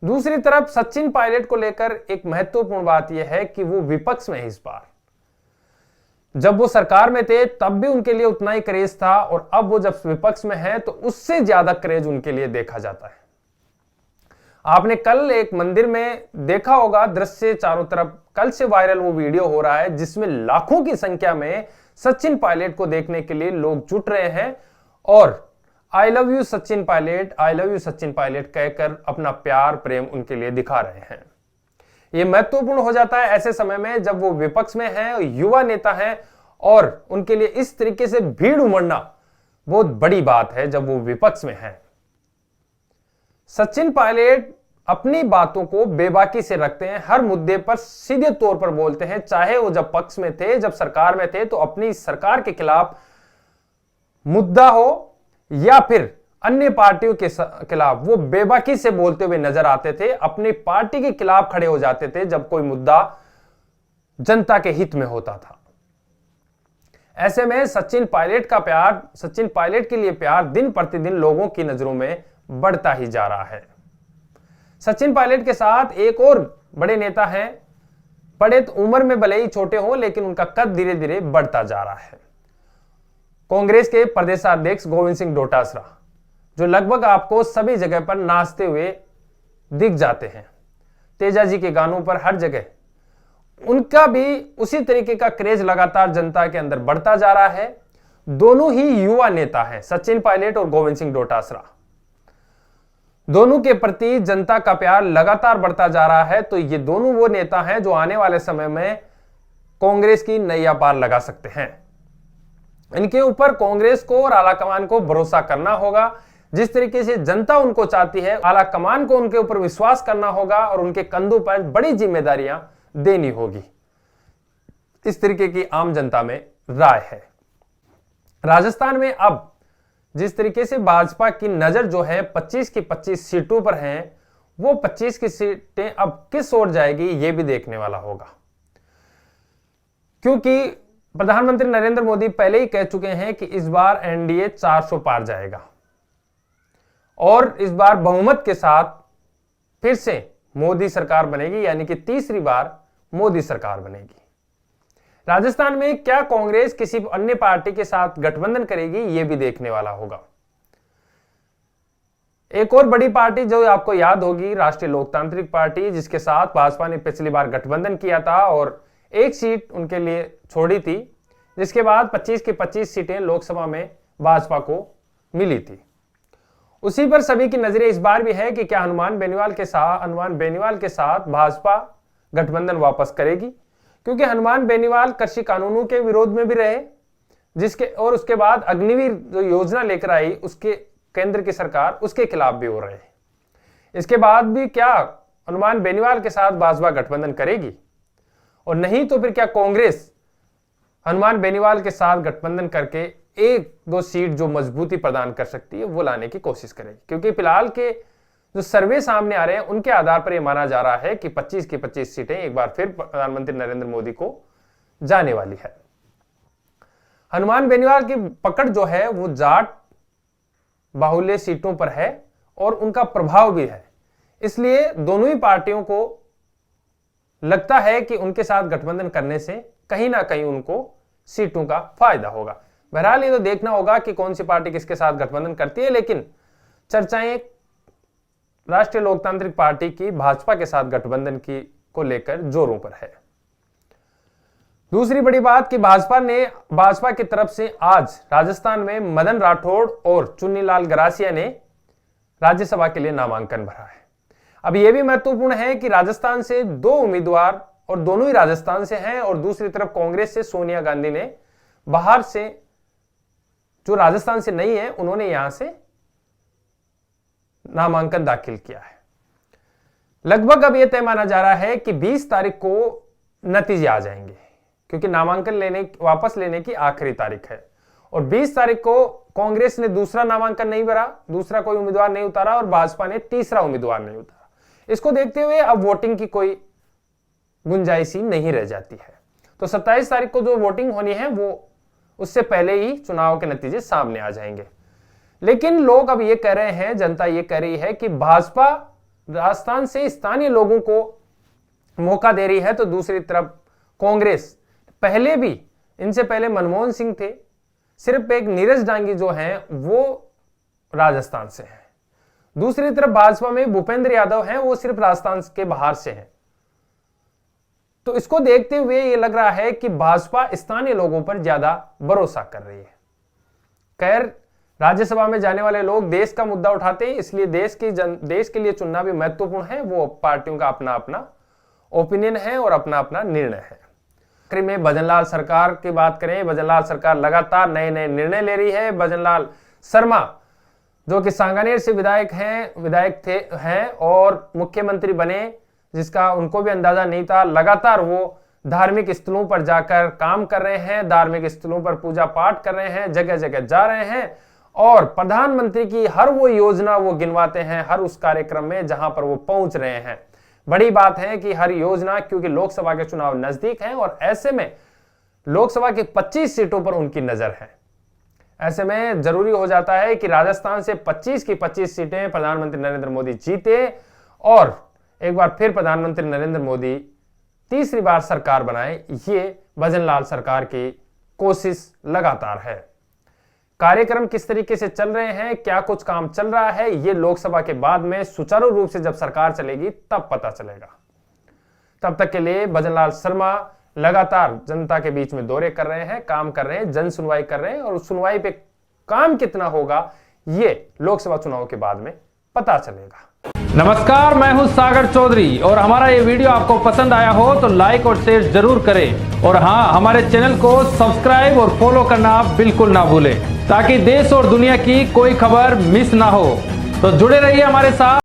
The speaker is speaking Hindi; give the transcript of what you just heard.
दूसरी तरफ सचिन पायलट को लेकर एक महत्वपूर्ण बात यह है कि वो विपक्ष में है इस बार। जब वो सरकार में थे तब भी उनके लिए उतना ही क्रेज था, और अब वो जब विपक्ष में है तो उससे ज्यादा क्रेज उनके लिए देखा जाता है। आपने कल एक मंदिर में देखा होगा दृश्य, चारों तरफ कल से वायरल वो वीडियो हो रहा है जिसमें लाखों की संख्या में सचिन पायलट को देखने के लिए लोग जुट रहे हैं और I love you Sachin Pilot, I love you Sachin Pilot कहकर अपना प्यार प्रेम उनके लिए दिखा रहे हैं। यह महत्वपूर्ण हो जाता है ऐसे समय में जब वो विपक्ष में हैं, युवा नेता हैं, और उनके लिए इस तरीके से भीड़ उमड़ना बहुत बड़ी बात है जब वो विपक्ष में हैं। सचिन पायलट अपनी बातों को बेबाकी से रखते हैं, हर मुद्दे पर सीधे तौर पर बोलते हैं, चाहे वो जब पक्ष में थे, जब सरकार में थे तो अपनी सरकार के खिलाफ मुद्दा हो या फिर अन्य पार्टियों के खिलाफ वो बेबाकी से बोलते हुए नजर आते थे, अपनी पार्टी के खिलाफ खड़े हो जाते थे जब कोई मुद्दा जनता के हित में होता था। ऐसे में सचिन पायलट का प्यार, सचिन पायलट के लिए प्यार दिन प्रतिदिन लोगों की नजरों में बढ़ता ही जा रहा है। सचिन पायलट के साथ एक और बड़े नेता हैं, बड़े तो उम्र में भले ही छोटे हो लेकिन उनका कद धीरे धीरे बढ़ता जा रहा है। कांग्रेस के प्रदेशाध्यक्ष गोविंद सिंह डोटासरा, जो लगभग आपको सभी जगह पर नाचते हुए दिख जाते हैं, तेजा जी के गानों पर हर जगह, उनका भी उसी तरीके का क्रेज लगातार जनता के अंदर बढ़ता जा रहा है। दोनों ही युवा नेता हैं, सचिन पायलट और गोविंद सिंह डोटासरा। दोनों के प्रति जनता का प्यार लगातार बढ़ता जा रहा है। तो ये दोनों वो नेता हैं जो आने वाले समय में कांग्रेस की नैया पार लगा सकते हैं। इनके ऊपर कांग्रेस को और आलाकमान को भरोसा करना होगा। जिस तरीके से जनता उनको चाहती है, आलाकमान को उनके ऊपर विश्वास करना होगा और उनके कंधों पर बड़ी जिम्मेदारियां देनी होगी। इस तरीके की आम जनता में राय है। राजस्थान में अब जिस तरीके से भाजपा की नजर जो है 25 की 25 सीटों पर है, वो 25 की सीटें अब किस ओर जाएगी ये भी देखने वाला होगा, क्योंकि प्रधानमंत्री नरेंद्र मोदी पहले ही कह चुके हैं कि इस बार एनडीए 400 पार जाएगा और इस बार बहुमत के साथ फिर से मोदी सरकार बनेगी, यानी कि तीसरी बार मोदी सरकार बनेगी। राजस्थान में क्या कांग्रेस किसी अन्य पार्टी के साथ गठबंधन करेगी ये भी देखने वाला होगा। एक और बड़ी पार्टी जो आपको याद होगी, राष्ट्रीय लोकतांत्रिक पार्टी, जिसके साथ भाजपा ने पिछली बार गठबंधन किया था और एक सीट उनके लिए छोड़ी थी, जिसके बाद 25 की 25 सीटें लोकसभा में भाजपा को मिली थी। उसी पर सभी की नजरें इस बार भी है कि क्या हनुमान बेनीवाल के साथ भाजपा गठबंधन वापस करेगी, क्योंकि हनुमान बेनीवाल कृषि कानूनों के विरोध में भी रहे, जिसके और उसके बाद अग्निवीर जो योजना लेकर आई उसके केंद्र की सरकार, उसके खिलाफ भी हो रहे। इसके बाद भी क्या हनुमान बेनीवाल के साथ भाजपा गठबंधन करेगी, और नहीं तो फिर क्या कांग्रेस हनुमान बेनीवाल के साथ गठबंधन करके एक दो सीट जो मजबूती प्रदान कर सकती है वो लाने की कोशिश करेगी, क्योंकि फिलहाल के जो सर्वे सामने आ रहे हैं उनके आधार पर यह माना जा रहा है कि 25 की 25 सीटें एक बार फिर प्रधानमंत्री नरेंद्र मोदी को जाने वाली है। हनुमान बेनीवाल की पकड़ जो है वो जाट बाहुल्य सीटों पर है और उनका प्रभाव भी है, इसलिए दोनों ही पार्टियों को लगता है कि उनके साथ गठबंधन करने से कहीं ना कहीं उनको सीटों का फायदा होगा। बहरहाल ये तो देखना होगा कि कौन सी पार्टी किसके साथ गठबंधन करती है, लेकिन चर्चाएं राष्ट्रीय लोकतांत्रिक पार्टी की भाजपा के साथ गठबंधन की को लेकर जोरों पर है। दूसरी बड़ी बात कि भाजपा की तरफ से आज राजस्थान में मदन राठौड़ और चुन्नीलाल गरासिया ने राज्यसभा के लिए नामांकन भरा है। अब यह भी महत्वपूर्ण है कि राजस्थान से दो उम्मीदवार, और दोनों ही राजस्थान से हैं, और दूसरी तरफ कांग्रेस से सोनिया गांधी ने बाहर से, जो राजस्थान से नहीं है, उन्होंने यहां से नामांकन दाखिल किया है। लगभग अब यह तय माना जा रहा है कि 20 तारीख को नतीजे आ जाएंगे, क्योंकि नामांकन वापस लेने की आखिरी तारीख है, और 20 तारीख को कांग्रेस ने दूसरा नामांकन नहीं भरा, दूसरा कोई उम्मीदवार नहीं उतारा, और भाजपा ने तीसरा उम्मीदवार नहीं उतारा। इसको देखते हुए अब वोटिंग की कोई गुंजाइश ही नहीं रह जाती है। तो 27 तारीख को जो वोटिंग होनी है वो उससे पहले ही चुनाव के नतीजे सामने आ जाएंगे। लेकिन लोग अब ये कह रहे हैं, जनता ये कह रही है कि भाजपा राजस्थान से स्थानीय लोगों को मौका दे रही है, तो दूसरी तरफ कांग्रेस पहले भी, इनसे पहले मनमोहन सिंह थे, सिर्फ एक नीरज डांगी जो हैं वो राजस्थान से हैं। दूसरी तरफ भाजपा में भूपेंद्र यादव हैं, वो सिर्फ राजस्थान के बाहर से हैं। तो इसको देखते हुए ये लग रहा है कि भाजपा स्थानीय लोगों पर ज्यादा भरोसा कर रही है। खैर, राज्यसभा में जाने वाले लोग देश का मुद्दा उठाते हैं, इसलिए देश के लिए चुनना भी महत्वपूर्ण है। वो पार्टियों का अपना अपना ओपिनियन है और अपना अपना निर्णय है। आखिर में भजनलाल सरकार की बात करें, भजनलाल सरकार लगातार नए नए निर्णय ले रही है। भजनलाल शर्मा जो कि सांगानेर से विधायक हैं और मुख्यमंत्री बने, जिसका उनको भी अंदाजा नहीं था। लगातार वो धार्मिक स्थलों पर जाकर काम कर रहे हैं, धार्मिक स्थलों पर पूजा पाठ कर रहे हैं, जगह जगह जा रहे हैं और प्रधानमंत्री की हर वो योजना वो गिनवाते हैं हर उस कार्यक्रम में जहां पर वो पहुंच रहे हैं। बड़ी बात है कि हर योजना, क्योंकि लोकसभा के चुनाव नजदीक हैं और ऐसे में लोकसभा की 25 सीटों पर उनकी नजर है। ऐसे में जरूरी हो जाता है कि राजस्थान से 25 की 25 सीटें प्रधानमंत्री नरेंद्र मोदी जीते और एक बार फिर प्रधानमंत्री नरेंद्र मोदी तीसरी बार सरकार बनाए। ये भजनलाल सरकार की कोशिश लगातार है। कार्यक्रम किस तरीके से चल रहे हैं, क्या कुछ काम चल रहा है, ये लोकसभा के बाद में सुचारू रूप से जब सरकार चलेगी तब पता चलेगा। तब तक के लिए भजनलाल शर्मा लगातार जनता के बीच में दौरे कर रहे हैं, काम कर रहे हैं, जन सुनवाई कर रहे हैं और उस सुनवाई पे काम कितना होगा ये लोकसभा चुनाव के बाद में पता चलेगा। नमस्कार, मैं हूं सागर चौधरी और हमारा ये वीडियो आपको पसंद आया हो तो लाइक और शेयर जरूर करें और हाँ, हमारे चैनल को सब्सक्राइब और फॉलो करना बिल्कुल ना भूलें ताकि देश और दुनिया की कोई खबर मिस ना हो। तो जुड़े रहिए हमारे साथ।